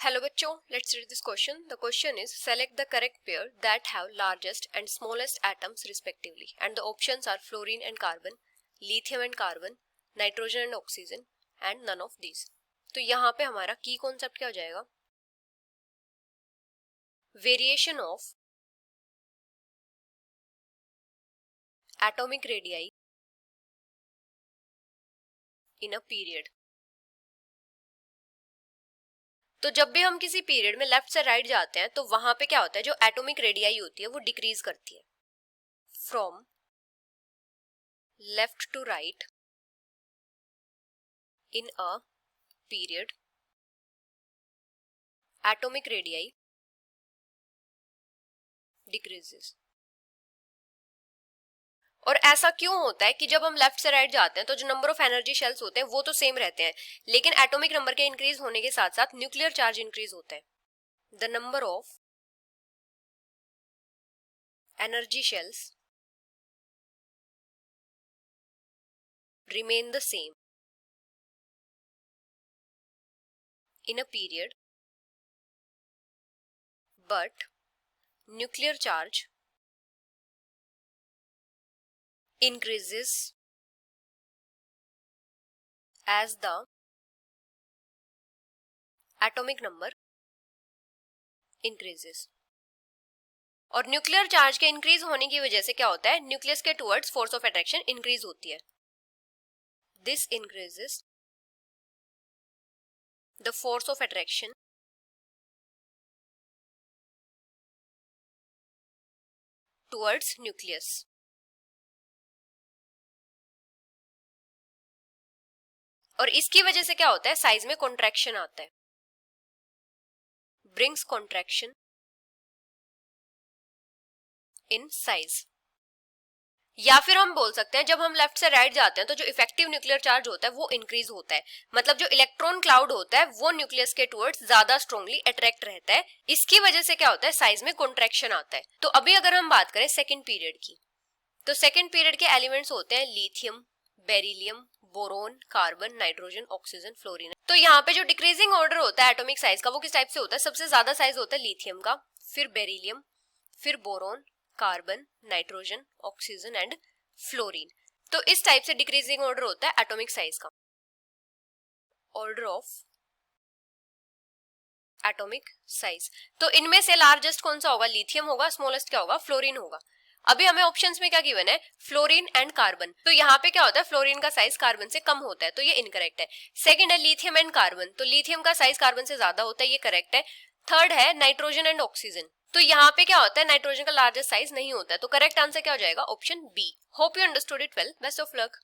Hello बच्चों, let's read this question. The question is select the correct pair that have largest and smallest atoms respectively and the options are fluorine and carbon, lithium and carbon, nitrogen and oxygen and none of these. तो यहाँ पे हमारा की concept क्या हो जाएगा? Variation of atomic radii in a period. तो जब भी हम किसी पीरियड में लेफ्ट से राइट जाते हैं तो वहां पे क्या होता है, जो एटॉमिक रेडियाई होती है वो डिक्रीज करती है. From left to right in a period atomic radii decreases. और ऐसा क्यों होता है कि जब हम लेफ्ट से राइट जाते हैं तो जो नंबर ऑफ एनर्जी शेल्स होते हैं वो तो सेम रहते हैं, लेकिन एटॉमिक नंबर के इंक्रीज होने के साथ साथ न्यूक्लियर चार्ज इंक्रीज होता है. The number of energy shells remain the same in a period but nuclear charge increases as the atomic number increases. और न्यूक्लियर चार्ज के इंक्रीज होने की वजह से क्या होता है, न्यूक्लियस के towards force of attraction increase होती है. This increases the force of attraction towards nucleus. और इसकी वजह से क्या होता है, साइज में कॉन्ट्रैक्शन आता है. Brings contraction in size. या फिर हम बोल सकते हैं जब हम लेफ्ट से राइट जाते हैं तो जो इफेक्टिव न्यूक्लियर चार्ज होता है वो इंक्रीज होता है. मतलब जो इलेक्ट्रॉन क्लाउड होता है वो न्यूक्लियस के टुवर्ड्स ज्यादा स्ट्रांगली अट्रैक्ट रहता है. इसकी वजह से क्या होता है, साइज में कॉन्ट्रैक्शन आता है. तो अभी अगर हम बात करें सेकेंड पीरियड की, तो सेकेंड पीरियड के एलिमेंट्स होते हैं lithium, beryllium, boron, carbon, nitrogen, oxygen, fluorine. तो यहाँ पे जो डिक्रीजिंग ऑर्डर होता है एटॉमिक साइज का वो किस टाइप से होता है, सबसे ज्यादा साइज होता है लिथियम का, फिर बेरिलियम, फिर boron, carbon, nitrogen, oxygen and fluorine. तो इस टाइप से डिक्रीजिंग ऑर्डर होता है एटॉमिक साइज का. Order of atomic size. तो इनमें से लार्जेस्ट कौन सा होगा, लिथियम होगा, स्मॉलेस्ट क्या होगा, फ्लोरीन होगा. अभी हमें ऑप्शंस में क्या गिवन है, फ्लोरीन एंड कार्बन. तो यहाँ पे क्या होता है, फ्लोरीन का साइज कार्बन से कम होता है, तो ये इनकरेक्ट है. सेकंड है लिथियम एंड कार्बन, तो लिथियम का साइज कार्बन से ज्यादा होता है, ये करेक्ट है. थर्ड है नाइट्रोजन एंड ऑक्सीजन, तो यहाँ पे क्या होता है, नाइट्रोजन का लार्जेस्ट साइज नहीं होता है, तो करेक्ट आंसर क्या हो जाएगा, option B. Hope you understood it well. Best of luck.